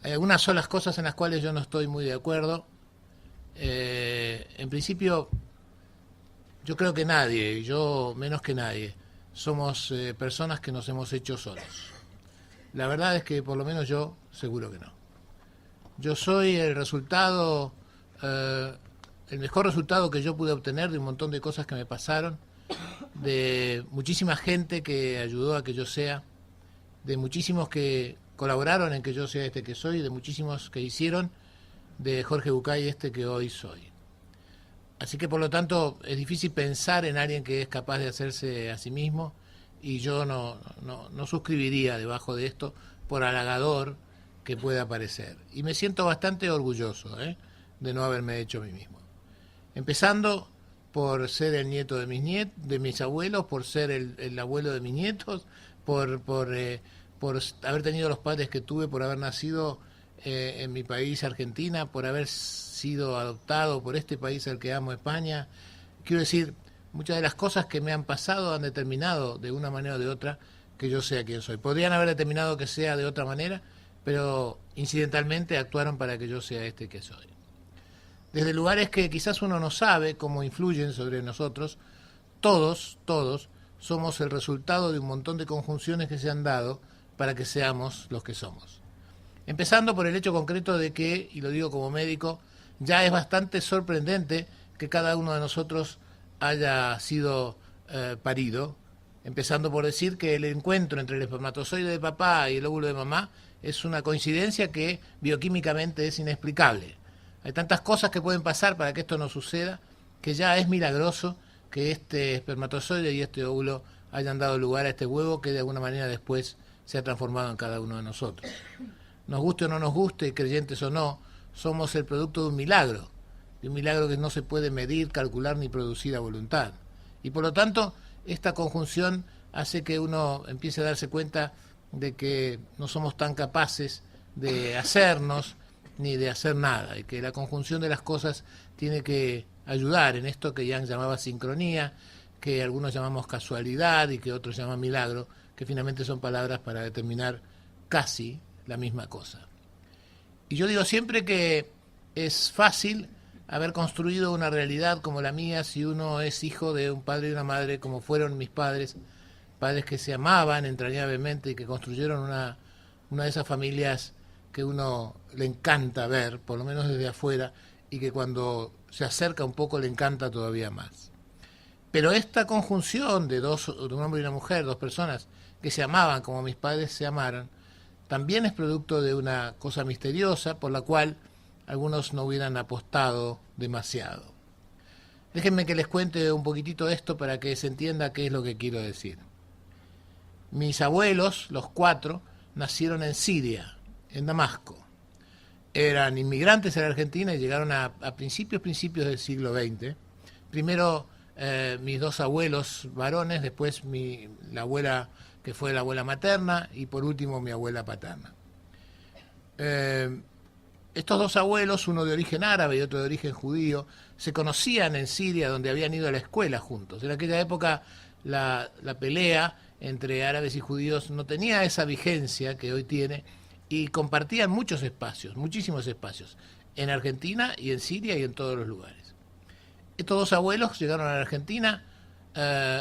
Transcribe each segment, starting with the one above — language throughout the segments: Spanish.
Hay algunas solas cosas en las cuales yo no estoy muy de acuerdo. En principio, yo creo que nadie, y yo menos que nadie, somos personas que nos hemos hecho solos. La verdad es que por lo menos yo seguro que no. Yo soy el resultado, eh, el mejor resultado que yo pude obtener de un montón de cosas que me pasaron, de muchísima gente que ayudó a que yo sea, de muchísimos que colaboraron en que yo sea este que soy, de muchísimos que hicieron de Jorge Bucay este que hoy soy. Así que por lo tanto es difícil pensar en alguien que es capaz de hacerse a sí mismo, y yo no suscribiría debajo de esto, por halagador que pueda parecer. Y me siento bastante orgulloso de no haberme hecho a mí mismo. Empezando por ser el nieto de de mis abuelos, por ser el abuelo de mis nietos, por haber tenido los padres que tuve, por haber nacido en mi país, Argentina, por haber sido adoptado por este país al que amo, España. Quiero decir, muchas de las cosas que me han pasado han determinado de una manera o de otra que yo sea quien soy. Podrían haber determinado que sea de otra manera, pero incidentalmente actuaron para que yo sea este que soy. Desde lugares que quizás uno no sabe cómo influyen sobre nosotros, todos somos el resultado de un montón de conjunciones que se han dado para que seamos los que somos. Empezando por el hecho concreto de que, y lo digo como médico, ya es bastante sorprendente que cada uno de nosotros haya sido parido, empezando por decir que el encuentro entre el espermatozoide de papá y el óvulo de mamá es una coincidencia que bioquímicamente es inexplicable. Hay tantas cosas que pueden pasar para que esto no suceda, que ya es milagroso que este espermatozoide y este óvulo hayan dado lugar a este huevo que de alguna manera después se ha transformado en cada uno de nosotros. Nos guste o no nos guste, creyentes o no, somos el producto de un milagro que no se puede medir, calcular ni producir a voluntad. Y por lo tanto, esta conjunción hace que uno empiece a darse cuenta de que no somos tan capaces de hacernos ni de hacer nada, y que la conjunción de las cosas tiene que ayudar en esto que Jung llamaba sincronía, que algunos llamamos casualidad y que otros llaman milagro, que finalmente son palabras para determinar casi la misma cosa. Y yo digo siempre que es fácil haber construido una realidad como la mía si uno es hijo de un padre y una madre como fueron mis padres, padres que se amaban entrañablemente y que construyeron una de esas familias que uno le encanta ver, por lo menos desde afuera, y que cuando se acerca un poco le encanta todavía más. Pero esta conjunción de un hombre y una mujer, dos personas que se amaban como mis padres se amaron, también es producto de una cosa misteriosa por la cual algunos no hubieran apostado demasiado. Déjenme que les cuente un poquitito esto para que se entienda qué es lo que quiero decir. Mis abuelos, los cuatro, nacieron en Siria, en Damasco. Eran inmigrantes en Argentina y llegaron a principios del siglo XX. Primero mis dos abuelos varones, después la abuela que fue la abuela materna y por último mi abuela paterna. Estos dos abuelos, uno de origen árabe y otro de origen judío, se conocían en Siria, donde habían ido a la escuela juntos. En aquella época la pelea entre árabes y judíos no tenía esa vigencia que hoy tiene, y compartían muchos espacios, muchísimos espacios, en Argentina y en Siria y en todos los lugares. Estos dos abuelos llegaron a la Argentina,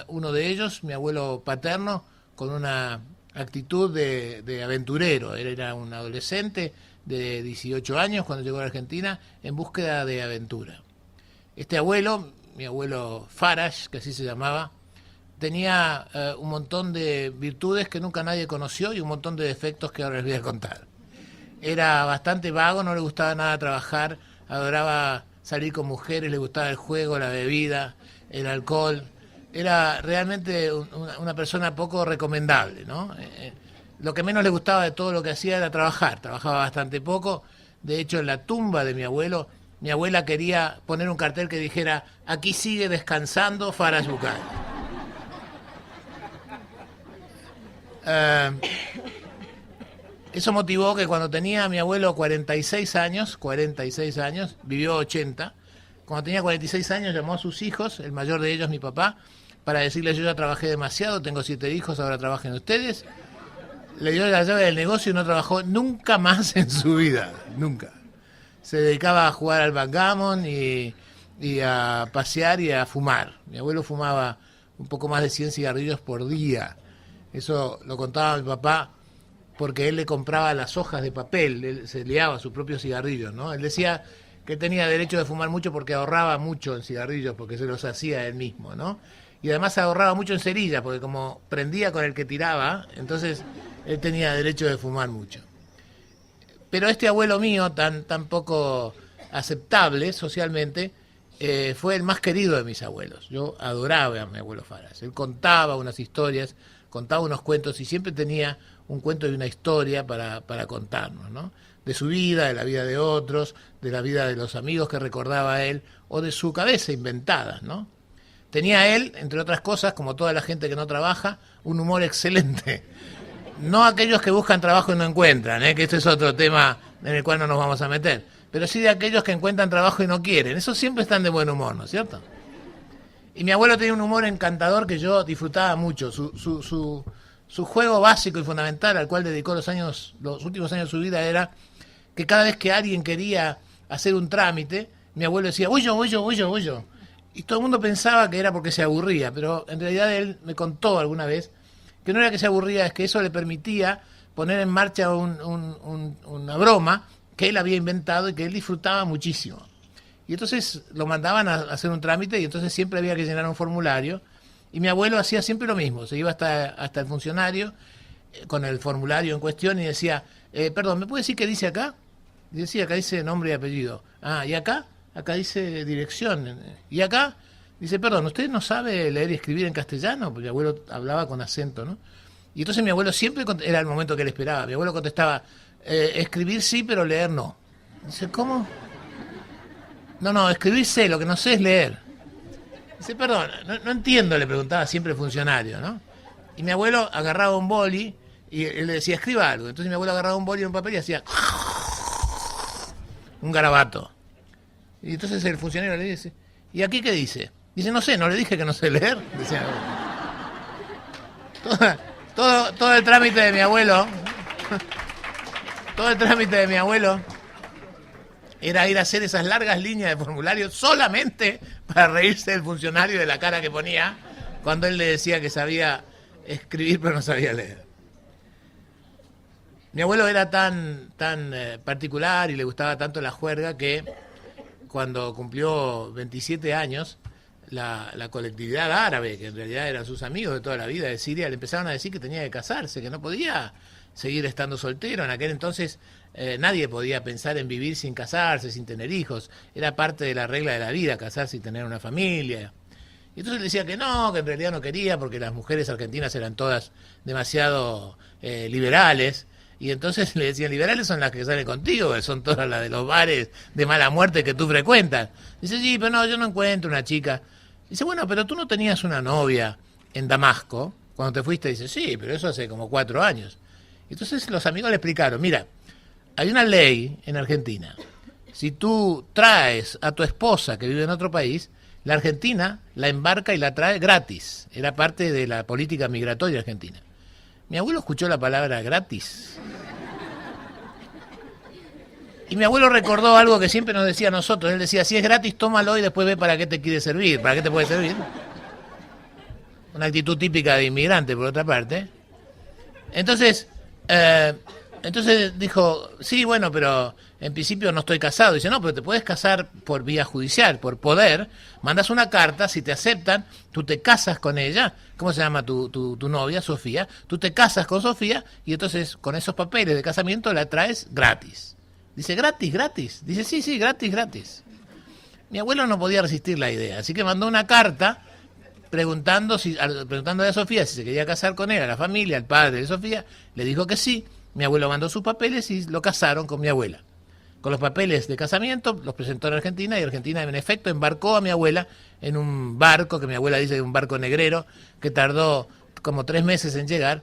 uno de ellos, mi abuelo paterno, con una actitud de aventurero. Él era un adolescente de 18 años cuando llegó a la Argentina en búsqueda de aventura. Este abuelo, mi abuelo Farage, que así se llamaba, tenía un montón de virtudes que nunca nadie conoció y un montón de defectos que ahora les voy a contar. Era bastante vago, no le gustaba nada trabajar, adoraba salir con mujeres, le gustaba el juego, la bebida, el alcohol. Era realmente una persona poco recomendable, ¿no? Lo que menos le gustaba de todo lo que hacía era trabajar. Trabajaba bastante poco. De hecho, en la tumba de mi abuelo, mi abuela quería poner un cartel que dijera: aquí sigue descansando Farage Bucay. Eso motivó que cuando tenía mi abuelo 46 años, vivió 80, cuando tenía 46 años llamó a sus hijos, el mayor de ellos mi papá, para decirles: yo ya trabajé demasiado, tengo 7 hijos, ahora trabajen ustedes. le dio la llave del negocio y no trabajó nunca más en su vida, nunca. Se dedicaba a jugar al backgammon y a pasear y a fumar. Mi abuelo fumaba un poco más de 100 cigarrillos por día. Eso lo contaba mi papá porque él le compraba las hojas de papel, él se liaba sus propios cigarrillos, ¿no? Él decía que tenía derecho de fumar mucho porque ahorraba mucho en cigarrillos, porque se los hacía él mismo, ¿no? Y además ahorraba mucho en cerillas, porque como prendía con el que tiraba, entonces él tenía derecho de fumar mucho. Pero este abuelo mío, tan poco aceptable socialmente, fue el más querido de mis abuelos. Yo adoraba a mi abuelo Faras. Él contaba unas historias, contaba unos cuentos y siempre tenía un cuento y una historia para contarnos, ¿no? De su vida, de la vida de otros, de la vida de los amigos que recordaba él, o de su cabeza inventada, ¿no? Tenía él, entre otras cosas, como toda la gente que no trabaja, un humor excelente. No aquellos que buscan trabajo y no encuentran, que este es otro tema en el cual no nos vamos a meter, pero sí de aquellos que encuentran trabajo y no quieren. Esos siempre están de buen humor, ¿no es cierto? Y mi abuelo tenía un humor encantador que yo disfrutaba mucho. Su juego básico y fundamental al cual dedicó los últimos años de su vida era que cada vez que alguien quería hacer un trámite, mi abuelo decía, voy yo. Y todo el mundo pensaba que era porque se aburría, pero en realidad él me contó alguna vez que no era que se aburría, es que eso le permitía poner en marcha una broma que él había inventado y que él disfrutaba muchísimo. Y entonces lo mandaban a hacer un trámite y entonces siempre había que llenar un formulario. Y mi abuelo hacía siempre lo mismo, se iba hasta el funcionario con el formulario en cuestión y decía, perdón, ¿me puede decir qué dice acá? Y decía, acá dice nombre y apellido. Ah, ¿y acá? Acá dice dirección. ¿Y acá? Dice, perdón, ¿usted no sabe leer y escribir en castellano? Porque mi abuelo hablaba con acento, ¿no? Y entonces mi abuelo siempre, era el momento que él esperaba, mi abuelo contestaba, escribir sí, pero leer no. Dice, ¿cómo? No, escribir sé, lo que no sé es leer. Dice, perdón, no entiendo, le preguntaba siempre el funcionario, ¿no? Y mi abuelo agarraba un boli y él le decía, escriba algo. Entonces mi abuelo agarraba un boli y un papel y hacía un garabato. Y entonces el funcionario le dice, ¿y aquí qué dice? Dice, no sé, no le dije que no sé leer. Decía, todo el trámite de mi abuelo, todo el trámite de mi abuelo era ir a hacer esas largas líneas de formulario solamente para reírse del funcionario de la cara que ponía cuando él le decía que sabía escribir pero no sabía leer. Mi abuelo era tan particular y le gustaba tanto la juerga que cuando cumplió 27 años, la colectividad árabe, que en realidad eran sus amigos de toda la vida de Siria, le empezaron a decir que tenía que casarse, que no podía seguir estando soltero. En aquel entonces nadie podía pensar en vivir sin casarse, sin tener hijos. Era parte de la regla de la vida, casarse y tener una familia. Y entonces le decía que en realidad no quería, porque las mujeres argentinas eran todas demasiado liberales. Y entonces le decían, liberales son las que salen contigo, que son todas las de los bares de mala muerte que tú frecuentas. Dice, sí, pero no, yo no encuentro una chica. Dice, bueno, pero tú no tenías una novia en Damasco cuando te fuiste. Dice, sí, pero eso hace como 4 años. Entonces los amigos le explicaron, mira, hay una ley en Argentina. Si tú traes a tu esposa que vive en otro país, la Argentina la embarca y la trae gratis. Era parte de la política migratoria argentina. Mi abuelo escuchó la palabra gratis. Y mi abuelo recordó algo que siempre nos decía a nosotros. Él decía, si es gratis, tómalo y después ve para qué te quiere servir, para qué te puede servir. Una actitud típica de inmigrante, por otra parte. Entonces dijo, sí, bueno, pero en principio no estoy casado. Dice, no, pero te puedes casar por vía judicial, por poder. Mandas una carta, si te aceptan, tú te casas con ella. ¿Cómo se llama tu novia? Sofía. Tú te casas con Sofía y entonces con esos papeles de casamiento la traes gratis. Dice, gratis. Dice, sí, gratis. Mi abuelo no podía resistir la idea, así que mandó una carta preguntándole a Sofía si se quería casar con él, a la familia, al padre de Sofía. Le dijo que sí. Mi abuelo mandó sus papeles y lo casaron con mi abuela. Con los papeles de casamiento los presentó en Argentina y Argentina en efecto embarcó a mi abuela en un barco, que mi abuela dice que un barco negrero, que tardó como 3 meses en llegar.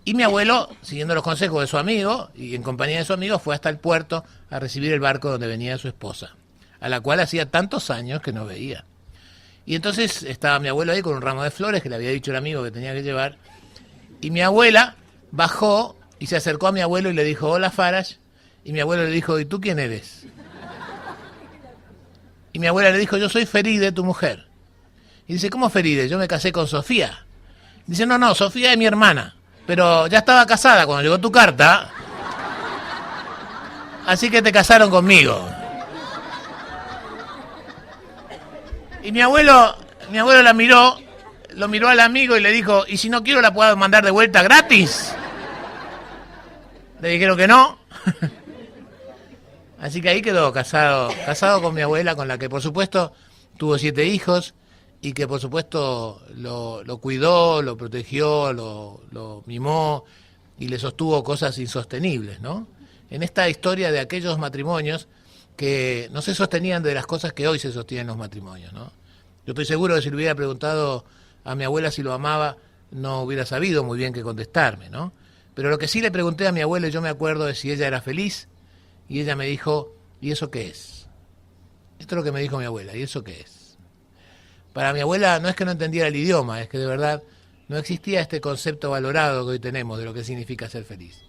Y mi abuelo, siguiendo los consejos de su amigo y en compañía de su amigo, fue hasta el puerto a recibir el barco donde venía su esposa, a la cual hacía tantos años que no veía. Y entonces estaba mi abuelo ahí con un ramo de flores que le había dicho el amigo que tenía que llevar. Y mi abuela bajó y se acercó a mi abuelo y le dijo, hola Farage, y mi abuelo le dijo, ¿y tú quién eres? Y mi abuela le dijo, yo soy Feride, tu mujer. Y dice, ¿cómo Feride? Yo me casé con Sofía. Dice, no, Sofía es mi hermana, pero ya estaba casada cuando llegó tu carta, así que te casaron conmigo. Y mi abuelo la miró, lo miró al amigo y le dijo, ¿y si no quiero la puedo mandar de vuelta gratis? Le dijeron que no. Así que ahí quedó casado con mi abuela, con la que por supuesto tuvo 7 hijos y que por supuesto lo cuidó, lo protegió, lo mimó y le sostuvo cosas insostenibles, ¿no? En esta historia de aquellos matrimonios que no se sostenían de las cosas que hoy se sostienen los matrimonios, ¿no? Yo estoy seguro que si le hubiera preguntado a mi abuela si lo amaba, no hubiera sabido muy bien qué contestarme, ¿no? Pero lo que sí le pregunté a mi abuela, y yo me acuerdo de si ella era feliz, y ella me dijo, ¿y eso qué es? Esto es lo que me dijo mi abuela, ¿y eso qué es? Para mi abuela no es que no entendiera el idioma, es que de verdad no existía este concepto valorado que hoy tenemos de lo que significa ser feliz.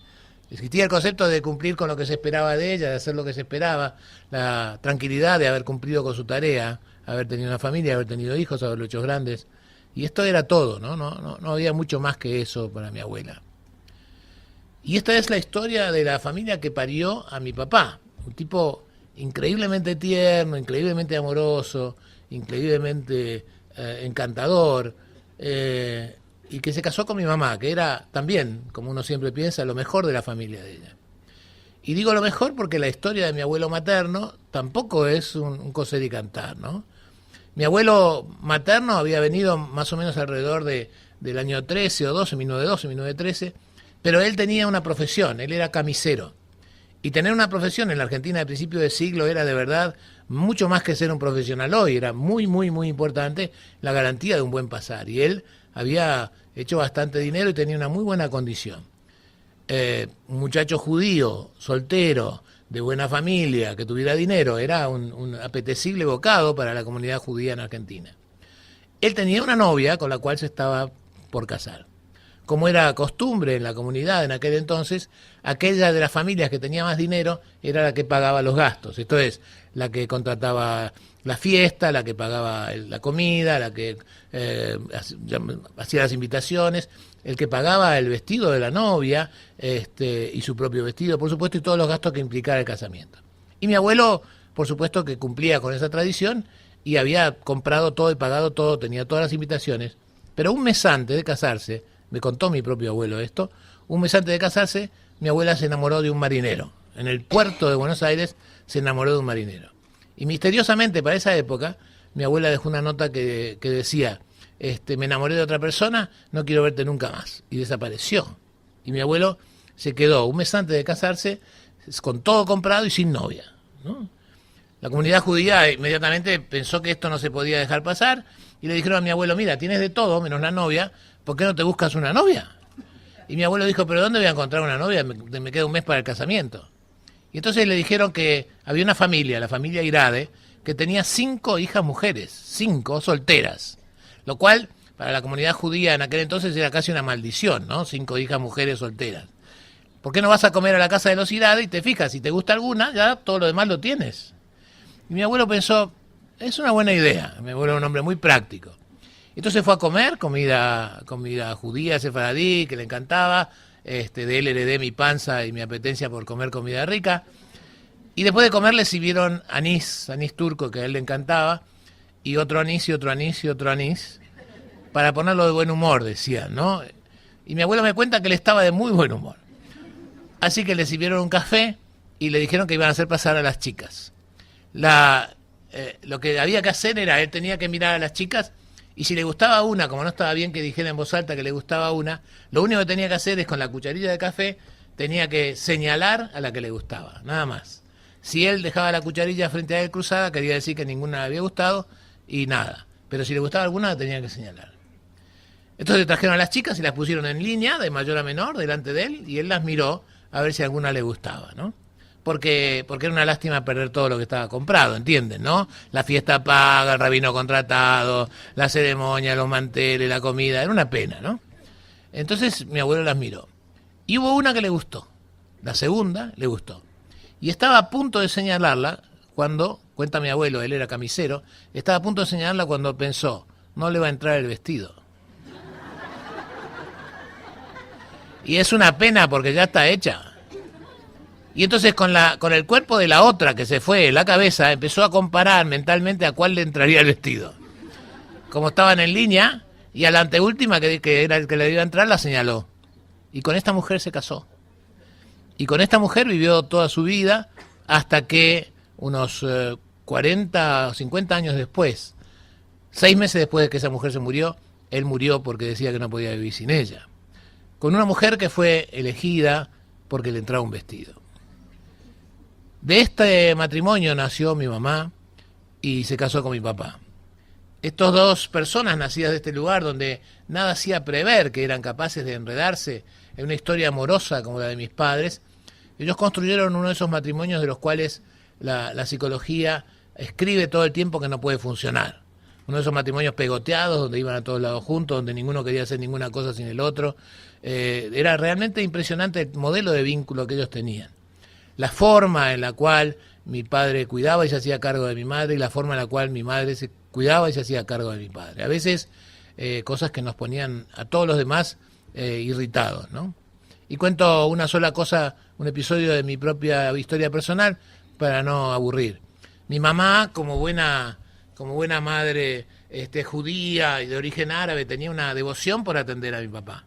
Existía el concepto de cumplir con lo que se esperaba de ella, de hacer lo que se esperaba, la tranquilidad de haber cumplido con su tarea, haber tenido una familia, haber tenido hijos, haberlo hecho grandes. Y esto era todo, ¿no? No había mucho más que eso para mi abuela. Y esta es la historia de la familia que parió a mi papá, un tipo increíblemente tierno, increíblemente amoroso, increíblemente encantador, y que se casó con mi mamá, que era también, como uno siempre piensa, lo mejor de la familia de ella. Y digo lo mejor porque la historia de mi abuelo materno tampoco es un coser y cantar, ¿no? Mi abuelo materno había venido más o menos alrededor del año 13 o 12, 1912, 1913, pero él tenía una profesión, él era camisero. Y tener una profesión en la Argentina de principio de siglo era de verdad mucho más que ser un profesional hoy, era muy, muy, muy importante la garantía de un buen pasar. Y él había hecho bastante dinero y tenía una muy buena condición. Un muchacho judío, soltero, de buena familia, que tuviera dinero, era un apetecible bocado para la comunidad judía en Argentina. Él tenía una novia con la cual se estaba por casar. Como era costumbre en la comunidad en aquel entonces, aquella de las familias que tenía más dinero era la que pagaba los gastos. Esto es, la que contrataba la fiesta, la que pagaba la comida, la que hacía las invitaciones, el que pagaba el vestido de la novia y su propio vestido, por supuesto, y todos los gastos que implicara el casamiento. Y mi abuelo, por supuesto, que cumplía con esa tradición y había comprado todo y pagado todo, tenía todas las invitaciones, pero un mes antes de casarse, me contó mi propio abuelo esto, un mes antes de casarse, mi abuela se enamoró de un marinero. En el puerto de Buenos Aires se enamoró de un marinero. Y misteriosamente para esa época, mi abuela dejó una nota que decía, me enamoré de otra persona, no quiero verte nunca más. Y desapareció. Y mi abuelo se quedó un mes antes de casarse con todo comprado y sin novia, ¿no? La comunidad judía inmediatamente pensó que esto no se podía dejar pasar y le dijeron a mi abuelo, mira, tienes de todo menos la novia, ¿por qué no te buscas una novia? Y mi abuelo dijo, ¿pero dónde voy a encontrar una novia? Me queda un mes para el casamiento. Y entonces le dijeron que había una familia, la familia Irade, que tenía 5 hijas mujeres, 5 solteras, lo cual para la comunidad judía en aquel entonces era casi una maldición, ¿no? 5 hijas mujeres solteras. ¿Por qué no vas a comer a la casa de los Irade y te fijas, si te gusta alguna, ya todo lo demás lo tienes? Y mi abuelo pensó, es una buena idea, mi abuelo era un hombre muy práctico. Entonces fue a comer comida judía, sefaradí, que le encantaba. De él heredé mi panza y mi apetencia por comer comida rica. Y después de comer le sirvieron anís turco, que a él le encantaba, y otro anís, y otro anís, y otro anís, para ponerlo de buen humor, decían, ¿no? Y mi abuelo me cuenta que él estaba de muy buen humor. Así que le sirvieron un café y le dijeron que iban a hacer pasar a las chicas. Lo que había que hacer era, él tenía que mirar a las chicas, y si le gustaba una, como no estaba bien que dijera en voz alta que le gustaba una, lo único que tenía que hacer es con la cucharilla de café, tenía que señalar a la que le gustaba, nada más. Si él dejaba la cucharilla frente a él cruzada, quería decir que ninguna le había gustado y nada. Pero si le gustaba alguna, la tenía que señalar. Entonces trajeron a las chicas y las pusieron en línea, de mayor a menor, delante de él, y él las miró a ver si alguna le gustaba, ¿no? Porque era una lástima perder todo lo que estaba comprado, ¿entienden, no? La fiesta paga, el rabino contratado, la ceremonia, los manteles, la comida, era una pena, ¿no? Entonces mi abuelo las miró. Y hubo una que le gustó, la segunda le gustó. Y estaba a punto de señalarla cuando, cuenta mi abuelo, él era camisero, estaba a punto de señalarla cuando pensó, no le va a entrar el vestido. Y es una pena porque ya está hecha. Y entonces con el cuerpo de la otra que se fue en la cabeza, empezó a comparar mentalmente a cuál le entraría el vestido. Como estaban en línea, y a la anteúltima, que era el que le iba a entrar, la señaló. Y con esta mujer se casó. Y con esta mujer vivió toda su vida hasta que unos 40 o 50 años después, 6 meses después de que esa mujer se murió, él murió porque decía que no podía vivir sin ella. Con una mujer que fue elegida porque le entraba un vestido. De este matrimonio nació mi mamá y se casó con mi papá. Estos dos personas nacidas de este lugar donde nada hacía prever que eran capaces de enredarse en una historia amorosa como la de mis padres, ellos construyeron uno de esos matrimonios de los cuales la psicología escribe todo el tiempo que no puede funcionar. Uno de esos matrimonios pegoteados, donde iban a todos lados juntos, donde ninguno quería hacer ninguna cosa sin el otro. Era realmente impresionante el modelo de vínculo que ellos tenían. La forma en la cual mi padre cuidaba y se hacía cargo de mi madre, y la forma en la cual mi madre se cuidaba y se hacía cargo de mi padre. A veces cosas que nos ponían a todos los demás irritados, ¿no? Y cuento una sola cosa, un episodio de mi propia historia personal, para no aburrir. Mi mamá, como buena madre judía y de origen árabe, tenía una devoción por atender a mi papá.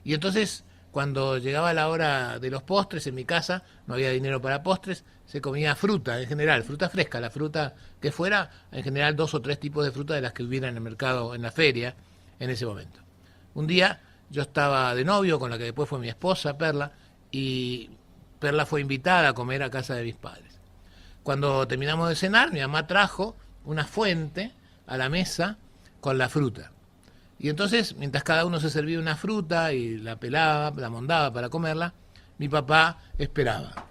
Y entonces, cuando llegaba la hora de los postres en mi casa, no había dinero para postres, se comía fruta en general, fruta fresca, la fruta que fuera, en general 2 o 3 tipos de fruta de las que hubiera en el mercado, en la feria, en ese momento. Un día yo estaba de novio con la que después fue mi esposa, Perla, y Perla fue invitada a comer a casa de mis padres. Cuando terminamos de cenar, mi mamá trajo una fuente a la mesa con la fruta. Y entonces, mientras cada uno se servía una fruta y la pelaba, la mondaba para comerla, mi papá esperaba.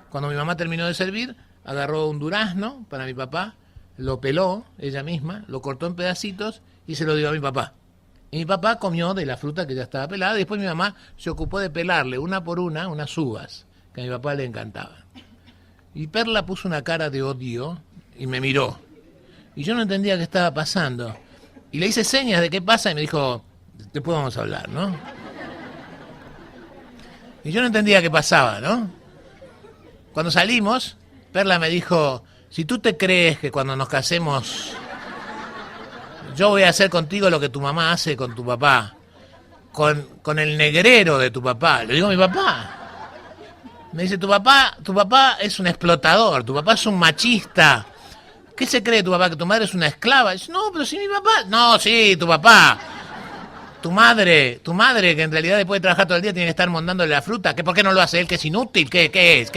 Cuando mi mamá terminó de servir, agarró un durazno para mi papá, lo peló ella misma, lo cortó en pedacitos y se lo dio a mi papá. Y mi papá comió de la fruta que ya estaba pelada, y después mi mamá se ocupó de pelarle una por una unas uvas, que a mi papá le encantaban. Y Perla puso una cara de odio y me miró. Y yo no entendía qué estaba pasando. Y le hice señas de qué pasa y me dijo, después vamos a hablar, ¿no? Y yo no entendía qué pasaba, ¿no? Cuando salimos, Perla me dijo, si tú te crees que cuando nos casemos yo voy a hacer contigo lo que tu mamá hace con tu papá, con el negrero de tu papá. Le digo a mi papá. Me dice, tu papá es un explotador, tu papá es un machista. ¿Qué se cree tu papá? ¿Que tu madre es una esclava? Dice, no, pero si mi papá... No, sí, tu papá. Tu madre, que en realidad después de trabajar todo el día tiene que estar mondándole la fruta. ¿Por qué no lo hace él, que es inútil? ¿Qué es?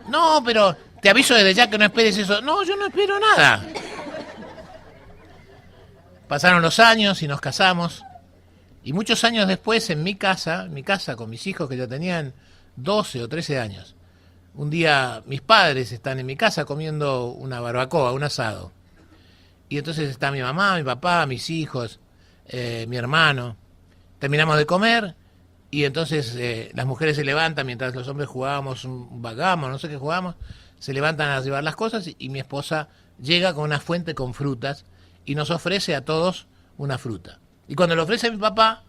No, pero te aviso desde ya que no esperes eso. No, yo no espero nada. Pasaron los años y nos casamos. Y muchos años después, en mi casa con mis hijos que ya tenían 12 o 13 años, un día mis padres están en mi casa comiendo una barbacoa, un asado. Y entonces está mi mamá, mi papá, mis hijos, mi hermano. Terminamos de comer y entonces las mujeres se levantan mientras los hombres jugábamos un backgammon, no sé qué jugábamos, se levantan a llevar las cosas y mi esposa llega con una fuente con frutas y nos ofrece a todos una fruta. Y cuando le ofrece a mi papá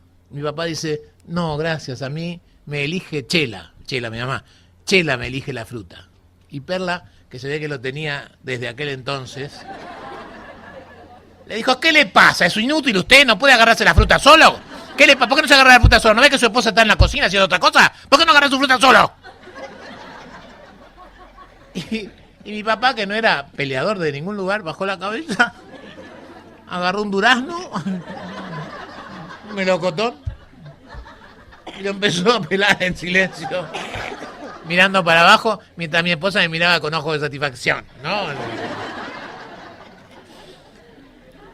dice, no, gracias, a mí me elige Chela, mi mamá. Chela me elige la fruta. Y Perla, que se ve que lo tenía desde aquel entonces, le dijo, ¿qué le pasa? ¿Es inútil usted? ¿No puede agarrarse la fruta solo? ¿Qué le pasa? ¿Por qué no se agarra la fruta solo? ¿No ve que su esposa está en la cocina haciendo otra cosa? ¿Por qué no agarra su fruta solo? Y mi papá, que no era peleador de ningún lugar, bajó la cabeza, agarró un durazno, un melocotón, y lo empezó a pelar en silencio, mirando para abajo, mientras mi esposa me miraba con ojos de satisfacción, ¿no?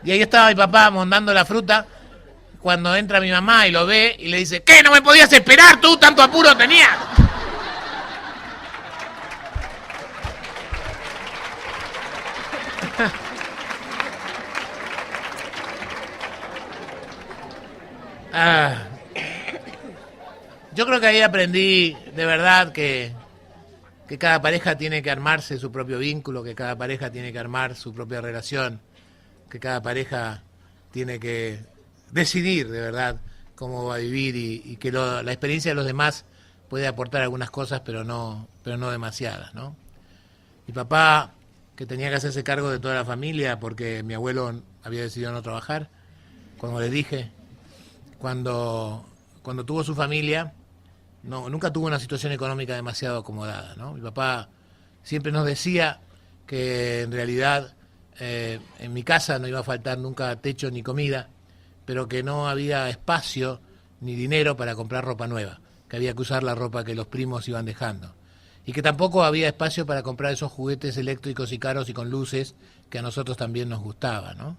Y ahí estaba mi papá mondando la fruta, cuando entra mi mamá y lo ve, y le dice, ¿qué? ¿No me podías esperar tú? ¿Tanto apuro tenías? yo creo que ahí aprendí de verdad que cada pareja tiene que armarse su propio vínculo, que cada pareja tiene que armar su propia relación, que cada pareja tiene que decidir de verdad cómo va a vivir y que la experiencia de los demás puede aportar algunas cosas, pero no demasiadas, ¿no? Mi papá, que tenía que hacerse cargo de toda la familia porque mi abuelo había decidido no trabajar, como les dije, cuando tuvo su familia, nunca tuvo una situación económica demasiado acomodada, ¿no? Mi papá siempre nos decía que en realidad en mi casa no iba a faltar nunca techo ni comida, pero que no había espacio ni dinero para comprar ropa nueva, que había que usar la ropa que los primos iban dejando. Y que tampoco había espacio para comprar esos juguetes eléctricos y caros y con luces que a nosotros también nos gustaba, ¿no?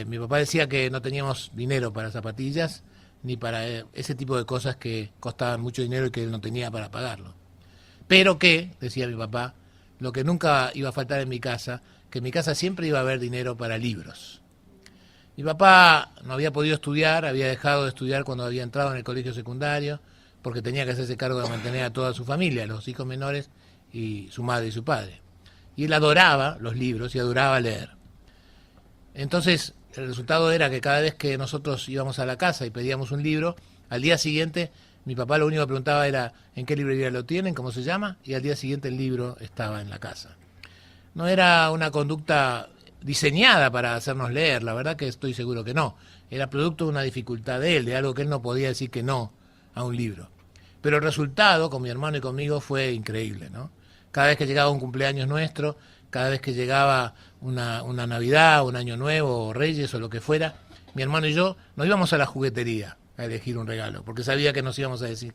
Mi papá decía que no teníamos dinero para zapatillas ni para ese tipo de cosas que costaban mucho dinero y que él no tenía para pagarlo. Pero que, decía mi papá, lo que nunca iba a faltar en mi casa, que en mi casa siempre iba a haber dinero para libros. Mi papá no había podido estudiar, había dejado de estudiar cuando había entrado en el colegio secundario, porque tenía que hacerse cargo de mantener a toda su familia, los hijos menores y su madre y su padre. Y él adoraba los libros y adoraba leer. Entonces, el resultado era que cada vez que nosotros íbamos a la casa y pedíamos un libro, al día siguiente mi papá lo único que preguntaba era ¿en qué librería lo tienen? ¿Cómo se llama? Y al día siguiente el libro estaba en la casa. No era una conducta diseñada para hacernos leer, la verdad que estoy seguro que no. Era producto de una dificultad de él, de algo que él no podía decir que no a un libro. Pero el resultado, con mi hermano y conmigo, fue increíble, ¿no? Cada vez que llegaba un cumpleaños nuestro, cada vez que llegaba una Navidad, un Año Nuevo, o Reyes, o lo que fuera, mi hermano y yo nos íbamos a la juguetería a elegir un regalo, porque sabíamos que nos iba a decir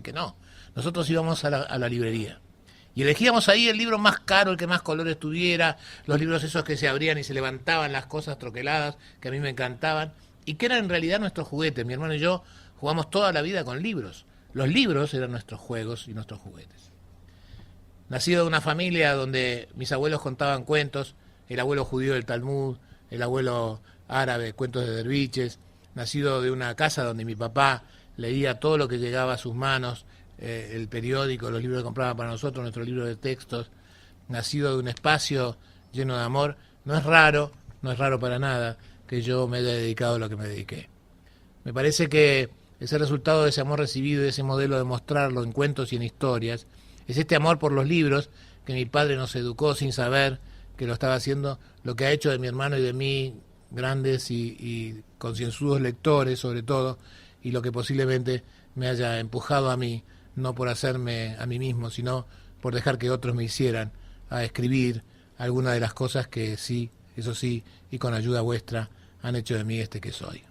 que no. Nosotros íbamos a la librería. Y elegíamos ahí el libro más caro, el que más colores tuviera, los libros esos que se abrían y se levantaban las cosas troqueladas, que a mí me encantaban, y que eran en realidad nuestros juguetes. Mi hermano y yo jugamos toda la vida con libros. Los libros eran nuestros juegos y nuestros juguetes. Nacido de una familia donde mis abuelos contaban cuentos, el abuelo judío del Talmud, el abuelo árabe, cuentos de derviches, nacido de una casa donde mi papá leía todo lo que llegaba a sus manos, el periódico, los libros que compraba para nosotros, nuestro libro de textos, nacido de un espacio lleno de amor, no es raro para nada que yo me haya dedicado a lo que me dediqué. Me parece que ese resultado de ese amor recibido y de ese modelo de mostrarlo en cuentos y en historias, es este amor por los libros que mi padre nos educó sin saber que lo estaba haciendo, lo que ha hecho de mi hermano y de mí grandes y concienzudos lectores sobre todo, y lo que posiblemente me haya empujado a mí, no por hacerme a mí mismo, sino por dejar que otros me hicieran a escribir algunas de las cosas que sí, eso sí, y con ayuda vuestra, han hecho de mí este que soy.